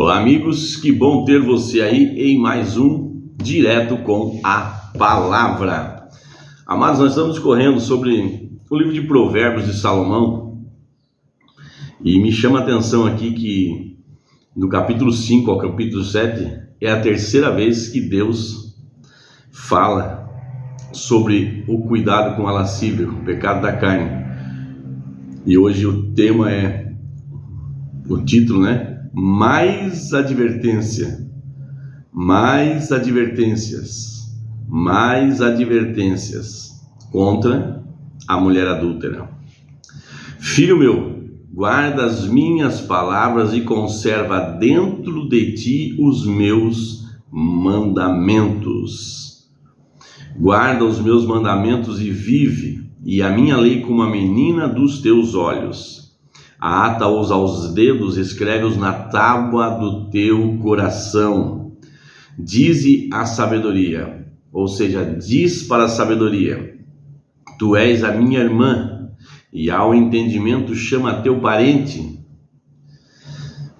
Olá, amigos, que bom ter você aí em mais um Direto com a Palavra. Amados, nós estamos correndo sobre o livro de Provérbios de Salomão e me chama a atenção aqui que do capítulo 5 ao capítulo 7 é a terceira vez que Deus fala sobre o cuidado com a lascívia, o pecado da carne. E hoje o tema é, o título, mais advertências contra a mulher adúltera. Filho meu, guarda as minhas palavras e conserva dentro de ti os meus mandamentos. Guarda os meus mandamentos e vive, e a minha lei como a menina dos teus olhos. Ata-os aos dedos, escreve-os na tábua do teu coração. Dize a sabedoria, ou seja, diz para a sabedoria: tu és a minha irmã, e ao entendimento chama teu parente,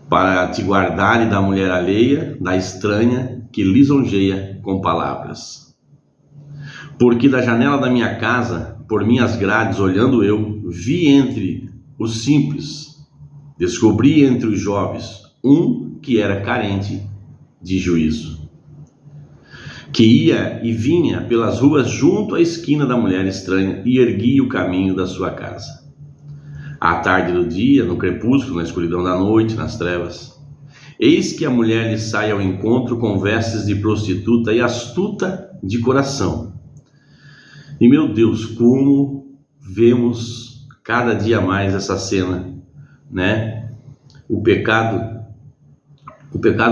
para te guardar da mulher alheia, da estranha, que lisonjeia com palavras. Porque da janela da minha casa, por minhas grades olhando eu, vi entre os simples, descobri entre os jovens um que era carente de juízo, que ia e vinha pelas ruas junto à esquina da mulher estranha e erguia o caminho da sua casa. À tarde do dia, no crepúsculo, na escuridão da noite, nas trevas, eis que a mulher lhe sai ao encontro com vestes de prostituta e astuta de coração. E meu Deus, como vemos cada dia mais essa cena, O pecado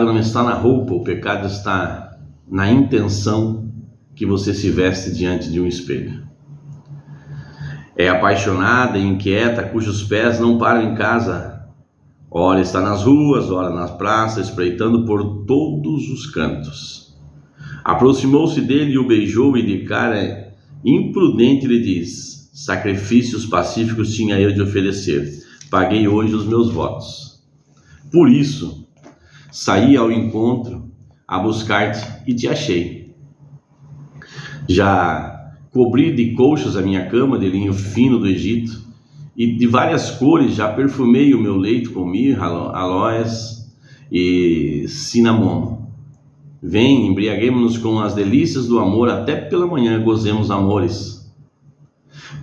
não está na roupa, o pecado está na intenção que você se veste diante de um espelho. É apaixonada e inquieta, cujos pés não param em casa. Ora está nas ruas, ora nas praças, espreitando por todos os cantos. Aproximou-se dele e o beijou, e de cara imprudente lhe diz: sacrifícios pacíficos tinha eu de oferecer, paguei hoje os meus votos. Por isso, saí ao encontro a buscar-te e te achei. Já cobri de colchas a minha cama de linho fino do Egito, e de várias cores já perfumei o meu leito com mirra, aloés e cinamomo. Vem, embriaguemo-nos com as delícias do amor, até pela manhã gozemos amores.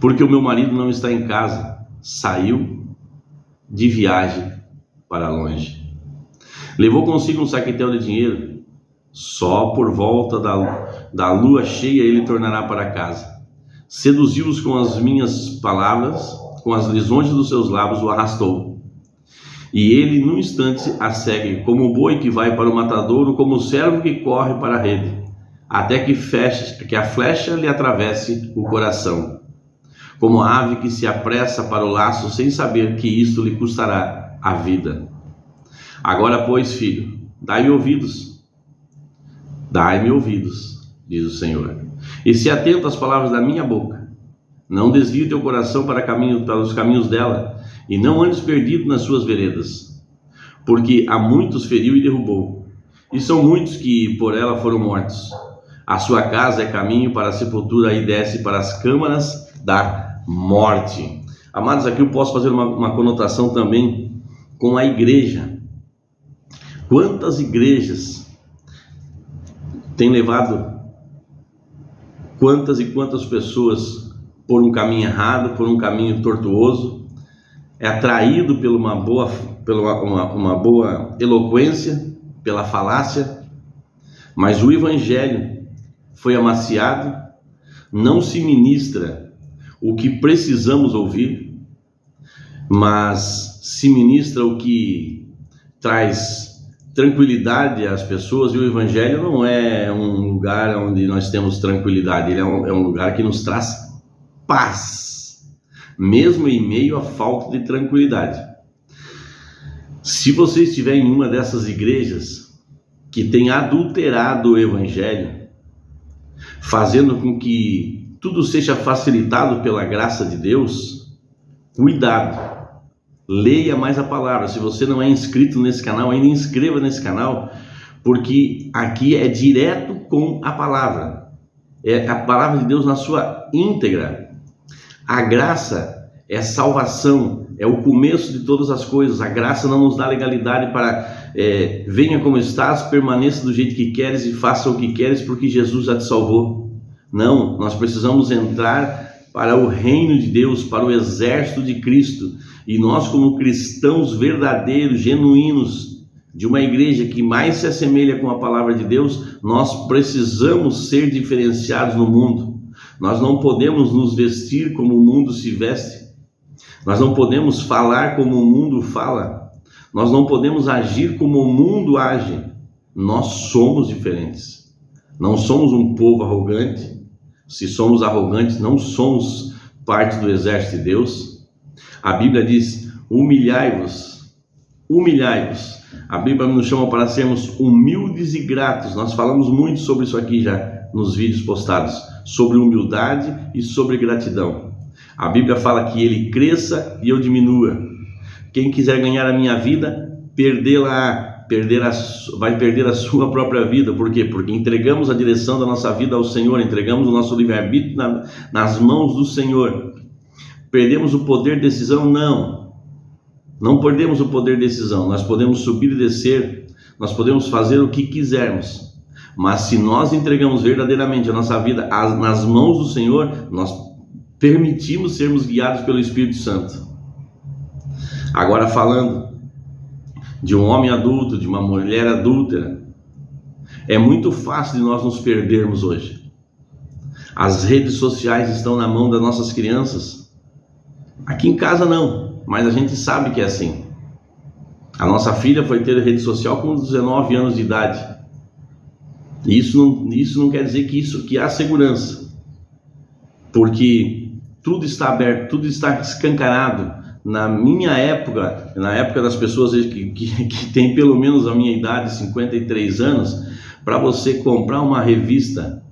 Porque o meu marido não está em casa, saiu de viagem para longe. Levou consigo um saquetel de dinheiro, só por volta da lua cheia ele tornará para casa. Seduziu-os com as minhas palavras, com as lisonjas dos seus lábios o arrastou. E ele num instante a segue, como o boi que vai para o matadouro, como o servo que corre para a rede, até que a flecha lhe atravesse o coração. Como a ave que se apressa para o laço, sem saber que isto lhe custará a vida. Agora, pois, filho, dai-me ouvidos, diz o Senhor, e se atenta às palavras da minha boca. Não desvie teu coração para os caminhos dela, e não andes perdido nas suas veredas, porque a muitos feriu e derrubou, e são muitos que por ela foram mortos. A sua casa é caminho para a sepultura, e desce para as câmaras da morte. Amados, aqui eu posso fazer uma conotação também com a igreja. Quantas igrejas têm levado quantas e quantas pessoas por um caminho errado, por um caminho tortuoso, é atraído por uma boa eloquência, pela falácia, mas o evangelho foi amaciado, não se ministra o que precisamos ouvir, mas se ministra o que traz tranquilidade às pessoas. E o evangelho não é um lugar onde nós temos tranquilidade, ele é um lugar que nos traz paz, mesmo em meio à falta de tranquilidade. Se você estiver em uma dessas igrejas que tem adulterado o evangelho, fazendo com que tudo seja facilitado pela graça de Deus, cuidado, Leia mais a palavra. Se você não é inscrito nesse canal, ainda inscreva nesse canal, porque aqui é direto com a palavra. É a palavra de Deus na sua íntegra. A graça é salvação, é o começo de todas as coisas. A graça não nos dá legalidade para venha como estás, permaneça do jeito que queres e faça o que queres, porque Jesus já te salvou. Não, nós precisamos entrar para o reino de Deus, para o exército de Cristo. E nós, como cristãos verdadeiros, genuínos, de uma igreja que mais se assemelha com a palavra de Deus, nós precisamos ser diferenciados no mundo. Nós não podemos nos vestir como o mundo se veste. Nós não podemos falar como o mundo fala. Nós não podemos agir como o mundo age. Nós somos diferentes. Não somos um povo arrogante. Se somos arrogantes, não somos parte do exército de Deus. A Bíblia diz: humilhai-vos, humilhai-vos. A Bíblia nos chama para sermos humildes e gratos. Nós falamos muito sobre isso aqui já nos vídeos postados, sobre humildade e sobre gratidão. A Bíblia fala que ele cresça e eu diminua. Quem quiser ganhar a minha vida, perdê-la, vai perder a sua própria vida. Por quê? Porque entregamos a direção da nossa vida ao Senhor, entregamos o nosso livre-arbítrio nas mãos do Senhor. Perdemos o poder de decisão? Não perdemos o poder de decisão. Nós podemos subir e descer, nós podemos fazer o que quisermos, mas se nós entregamos verdadeiramente a nossa vida nas mãos do Senhor, nós permitimos sermos guiados pelo Espírito Santo. Agora, falando de um homem adulto, de uma mulher adúltera, é muito fácil de nós nos perdermos hoje. As redes sociais estão na mão das nossas crianças. Aqui em casa não, mas a gente sabe que é assim. A nossa filha foi ter rede social com 19 anos de idade. E isso não quer dizer que há segurança, porque tudo está aberto, tudo está escancarado. Na minha época, na época das pessoas que têm pelo menos a minha idade, 53 anos, para você comprar uma revista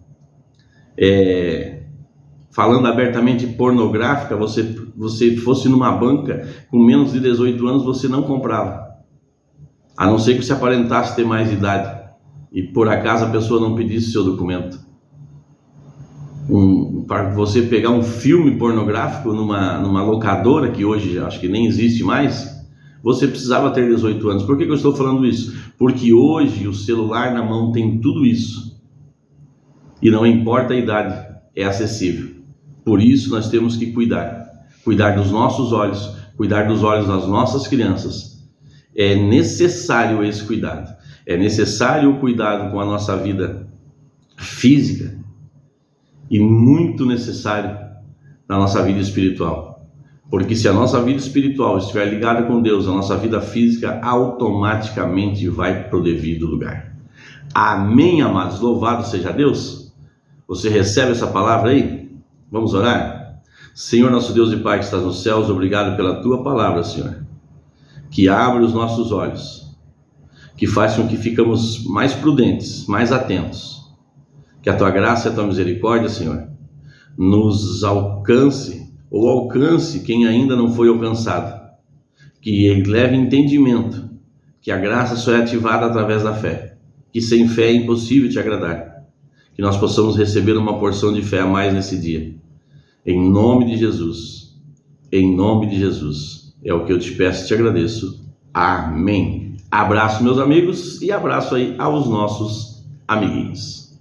falando abertamente pornográfica, você fosse numa banca com menos de 18 anos, você não comprava, a não ser que você aparentasse ter mais idade e por acaso a pessoa não pedisse seu documento. Para você pegar um filme pornográfico numa locadora, que hoje acho que nem existe mais, você precisava ter 18 anos. Por que eu estou falando isso? Porque hoje o celular na mão tem tudo isso e não importa a idade, é acessível. Por isso nós temos que cuidar dos nossos olhos, cuidar dos olhos das nossas crianças. É necessário esse cuidado. É necessário o cuidado com a nossa vida física e muito necessário na nossa vida espiritual. Porque se a nossa vida espiritual estiver ligada com Deus, a nossa vida física automaticamente vai para o devido lugar. Amém, amados? Louvado seja Deus. Você recebe essa palavra aí? Vamos orar? Senhor, nosso Deus e Pai que estás nos céus, obrigado pela Tua palavra, Senhor, que abre os nossos olhos, que faz com que ficamos mais prudentes, mais atentos. Que a Tua graça e a Tua misericórdia, Senhor, nos alcance, ou alcance quem ainda não foi alcançado. Que ele leve entendimento, que a graça só é ativada através da fé, que sem fé é impossível te agradar. Que nós possamos receber uma porção de fé a mais nesse dia. Em nome de Jesus. Em nome de Jesus. É o que eu te peço e te agradeço. Amém. Abraço, meus amigos, e abraço aí aos nossos amiguinhos.